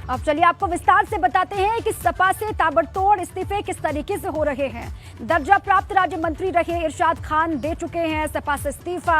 अब चलिए आपको विस्तार से बताते हैं कि सपा से ताबड़तोड़ इस्तीफे किस तरीके से हो रहे हैं। दर्जा प्राप्त राज्य मंत्री रहे इरशाद खान दे चुके हैं सपा से इस्तीफा,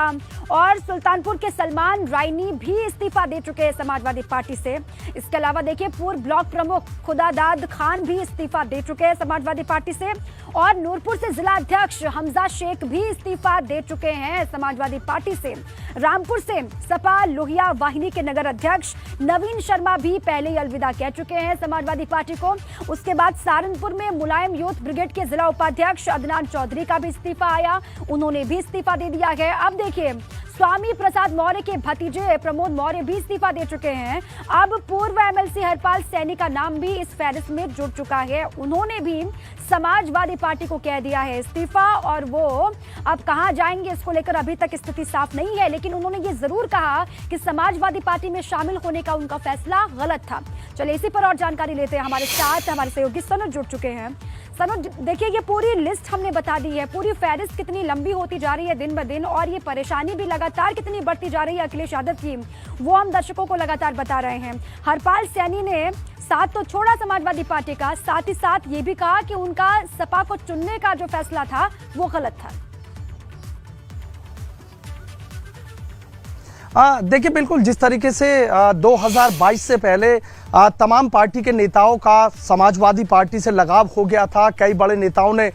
और सुल्तानपुर के सलमान रायनी भी इस्तीफा दे चुके हैं समाजवादी पार्टी से। इसके अलावा देखिए पूर्व ब्लॉक प्रमुख खुदादाद खान भी इस्तीफा दे चुके हैं समाजवादी पार्टी से, और नूरपुर से जिला अध्यक्ष हमजा शेख भी इस्तीफा दे चुके हैं समाजवादी पार्टी से। रामपुर से सपा लोहिया वाहिनी के नगर अध्यक्ष नवीन शर्मा भी पहले ही अलविदा कह चुके हैं समाजवादी पार्टी को। उसके बाद सहारनपुर में मुलायम यूथ ब्रिगेड के जिला उपाध्यक्ष अदनान चौधरी का भी इस्तीफा आया, उन्होंने भी इस्तीफा दे दिया है। अब देखिए स्वामी प्रसाद मौर्य के भतीजे प्रमोद मौर्य भी इस्तीफा दे चुके हैं। अब पूर्व एमएलसी हरपाल सैनी का नाम भी इस फहरिस्त में जुड़ चुका है, उन्होंने भी समाजवादी पार्टी को कह दिया है इस्तीफा, और वो अब कहां जाएंगे इसको लेकर अभी तक स्थिति साफ नहीं है, लेकिन उन्होंने ये जरूर कहा कि समाजवादी पार्टी में शामिल होने का उनका फैसला गलत था। चलिए इसी पर और जानकारी लेते हैं। हमारे साथ हमारे सहयोगी सनोज जुड़ चुके हैं। सनोज देखिए ये पूरी लिस्ट हमने बता दी है, पूरी फहरिस्त कितनी लंबी होती जा रही है दिन ब दिन, और ये परेशानी भी लगातार कितनी बढ़ती जा रही है अखिलेश यादव की, वो हम दर्शकों को लगातार बता रहे हैं। हरपाल सैनी ने साथ तो छोड़ा समाजवादी पार्टी का, साथ ही साथ ये भी कहा कि उनका सपा को चुनने का जो फैसला था वो गलत था। देखिए बिल्कुल जिस तरीके से 2022 से पहले तमाम पार्टी के नेताओं का समाजवादी पार्टी से लगाव हो गया था, कई बड़े नेताओं ने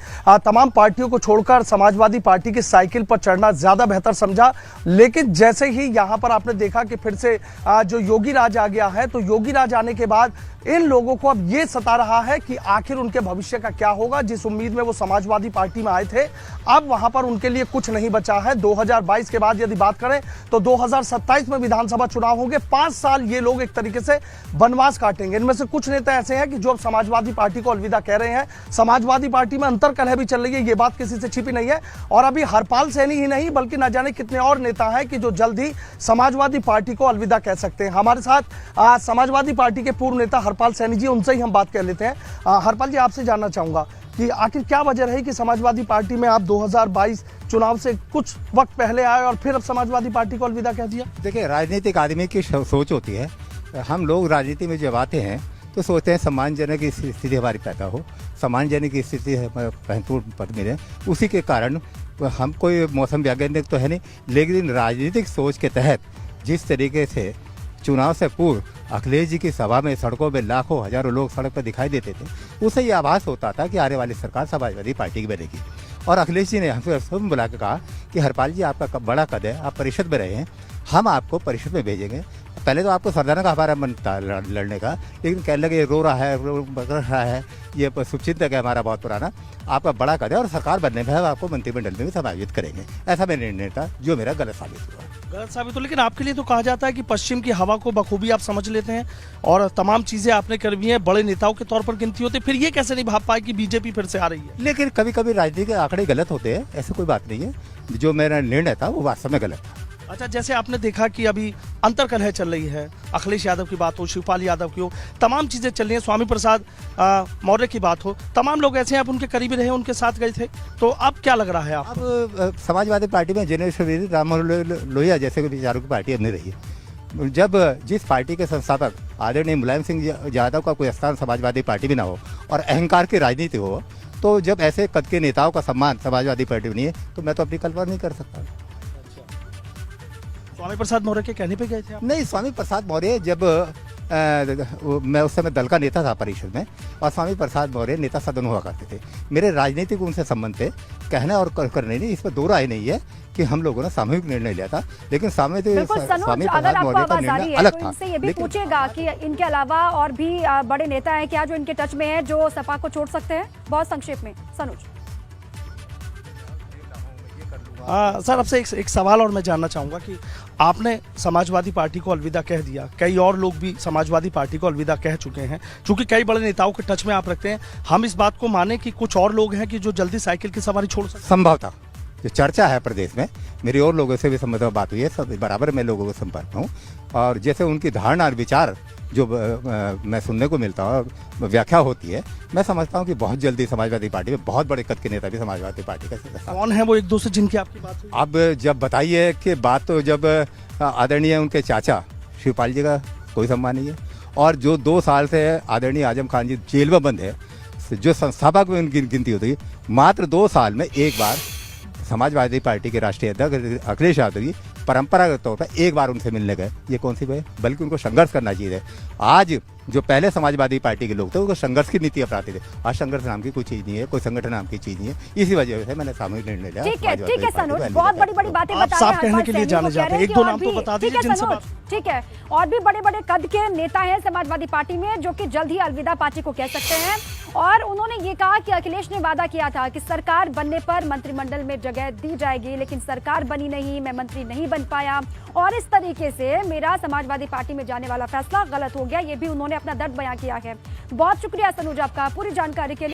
तमाम पार्टियों को छोड़कर समाजवादी पार्टी की साइकिल पर चढ़ना ज़्यादा बेहतर समझा। लेकिन जैसे ही यहाँ पर आपने देखा कि फिर से जो योगी राज आ गया है, तो योगी राज आने के बाद इन लोगों को अब ये सता रहा है कि आखिर उनके भविष्य का क्या होगा। जिस उम्मीद में वो समाजवादी पार्टी में आए थे, अब वहां पर उनके लिए कुछ नहीं बचा है। 2022 के बाद यदि बात करें तो 2027 में विधानसभा चुनाव होंगे। 5 साल ये लोग एक तरीके से बनवास काटेंगे। इनमें से कुछ नेता ऐसे हैं कि जो अब समाजवादी पार्टी को अलविदा कह रहे हैं। समाजवादी पार्टी में अंतर कलह भी चल रही है, ये बात किसी से छिपी नहीं है। और अभी हरपाल सैनी ही नहीं बल्कि न जाने कितने और नेता हैं कि जो जल्द ही समाजवादी पार्टी को अलविदा कह सकते हैं। हमारे साथ समाजवादी पार्टी के पूर्व नेता हरपाल सैनी जी, उनसे ही हम बात कर लेते हैं। हरपाल जी, आपसे जानना चाहूंगा कि आखिर क्या वजह रही कि समाजवादी पार्टी में आप 2022 चुनाव से कुछ वक्त पहले आए और फिर अब समाजवादी पार्टी को अलविदा कह दिया? देखिए, राजनीतिक आदमी की सोच होती है। हम लोग राजनीति में जब आते हैं तो सोचते हैं सम्मानजनक स्थिति हमारी पैदा हो, सम्मानजनक स्थिति महत्वपूर्ण पद मिले। उसी के कारण हम कोई मौसम वैज्ञानिक तो है नहीं, लेकिन राजनीतिक सोच के तहत जिस तरीके से चुनाव से पूर्व अखिलेश जी की सभा में सड़कों में लाखों हजारों लोग सड़क पर दिखाई देते थे, उससे ये आभास होता था कि आने वाली सरकार समाजवादी पार्टी की बनेगी। और अखिलेश जी ने हमसे बुला के कहा कि हरपाल जी, आपका बड़ा कद है, आप परिषद में रहे हैं, हम आपको परिषद में भेजेंगे। पहले तो आपको सरदाना का हमारा मन था लड़ने का, लेकिन कहने लगे रो रहा है, बगड़ रहा है, ये शुभचिंतक है हमारा बहुत पुराना, आपका बड़ा कद है और सरकार बनने में हम आपको मंत्रिमंडल में भी समायोजित करेंगे। ऐसा मेरा निर्णय था, जो मेरा गलत साबित हुआ। गलत साबित हो, लेकिन आपके लिए तो कहा जाता है कि पश्चिम की हवा को बखूबी आप समझ लेते हैं और तमाम चीजें आपने कर भी हैं, बड़े नेताओं के तौर पर गिनती होती है, फिर ये कैसे नहीं भाप पाए कि बीजेपी फिर से आ रही है? लेकिन कभी कभी राजनीति के आंकड़े गलत होते हैं, ऐसी कोई बात नहीं है। जो मेरा निर्णय था वो वास्तव में गलत था। अच्छा, जैसे आपने देखा कि अभी अंतर कलह चल रही है, अखिलेश यादव की बात हो, शिवपाल यादव की हो, तमाम चीजें चल रही हैं, स्वामी प्रसाद मौर्य की बात हो, तमाम लोग ऐसे हैं, आप उनके करीबी रहे, उनके साथ गए थे, तो अब क्या लग रहा है आपको? अब समाजवादी पार्टी में जिनेश्वर राम लोहिया जैसे विचारों की पार्टी अब नहीं रही है। जब जिस पार्टी के संस्थापक आदरणीय मुलायम सिंह यादव का कोई स्थान समाजवादी पार्टी में ना हो और अहंकार की राजनीति हो, तो जब ऐसे कद के नेताओं का सम्मान समाजवादी पार्टी में नहीं है, तो मैं तो अपनी कल्पना नहीं कर सकता। स्वामी प्रसाद मौर्य के कहने पे गए थे आप? नहीं, स्वामी प्रसाद मौर्य जब मैं उस समय दल का नेता था परिषद में, और स्वामी प्रसाद मौर्य नेता सदन हुआ करते थे। मेरे राजनीतिक उनसे संबंध थे, कहना और करने नहीं, इस पर दो राय नहीं है कि हम लोगों ने सामूहिक निर्णय लिया था, लेकिन स्वामी प्रसाद मौर्य का निर्णय अलग था। ये भी पूछेगा कि इनके अलावा और भी बड़े नेता हैं क्या जो इनके टच में है, जो सपा को छोड़ सकते हैं? बहुत संक्षेप में सनोज। सर, आपसे एक सवाल और मैं जानना चाहूँगा कि आपने समाजवादी पार्टी को अलविदा कह दिया, कई और लोग भी समाजवादी पार्टी को अलविदा कह चुके हैं, चूंकि कई बड़े नेताओं के टच में आप रखते हैं, हम इस बात को माने कि कुछ और लोग हैं कि जो जल्दी साइकिल की सवारी छोड़ सकते हैं? संभवतः जो चर्चा है प्रदेश में, मेरी और लोगों से भी संबंध बात हुई है, सब बराबर मैं लोगों को संपर्क हूँ, और जैसे उनकी धारणा और विचार जो मैं सुनने को मिलता है, व्याख्या होती है, मैं समझता हूँ कि बहुत जल्दी समाजवादी पार्टी में बहुत बड़े कद के नेता भी समाजवादी पार्टी का सदस्य। कौन है वो एक दो से जिनकी आपकी बात हुई? अब जब बताइए कि बात तो जब आदरणीय उनके चाचा शिवपाल जी का कोई सम्मान नहीं है, और जो 2 साल से आदरणीय आजम खान जी जेल में बंद है, जो संस्थापक में उनकी गिनती होती है, मात्र 2 साल में एक बार समाजवादी पार्टी के राष्ट्रीय अध्यक्ष अखिलेश यादव जी परंपरागत तौर पर एक बार उनसे मिलने गए। ये कौन सी बात है? बल्कि उनको संघर्ष करना चाहिए। आज जो पहले समाजवादी पार्टी के लोग थे उनको संघर्ष की नीति अपनाते थे। आज संघर्ष नाम की कोई चीज नहीं है, कोई संगठन नाम की चीज नहीं है। इसी वजह से मैंने सामूहिक निर्णय लिया। ठीक है सनोज, बहुत बड़ी बड़ी बातें आप बता साफ रहे हैं। कहने के लिए जाने जाते हैं, एक दो नाम तो बता दीजिए जिनसे बात। ठीक है, और भी बड़े बड़े कद के नेता हैं समाजवादी पार्टी में जो कि जल्द ही अलविदा पार्टी को कह सकते हैं। और उन्होंने ये कहा कि अखिलेश ने वादा किया था कि सरकार बनने पर मंत्रिमंडल में जगह दी जाएगी, लेकिन सरकार बनी नहीं, मैं मंत्री नहीं बन पाया और इस तरीके से मेरा समाजवादी पार्टी में जाने वाला फैसला गलत हो गया। ये भी उन्होंने अपना दर्द बयां किया है। बहुत शुक्रिया सनोज आपका पूरी जानकारी के लिए।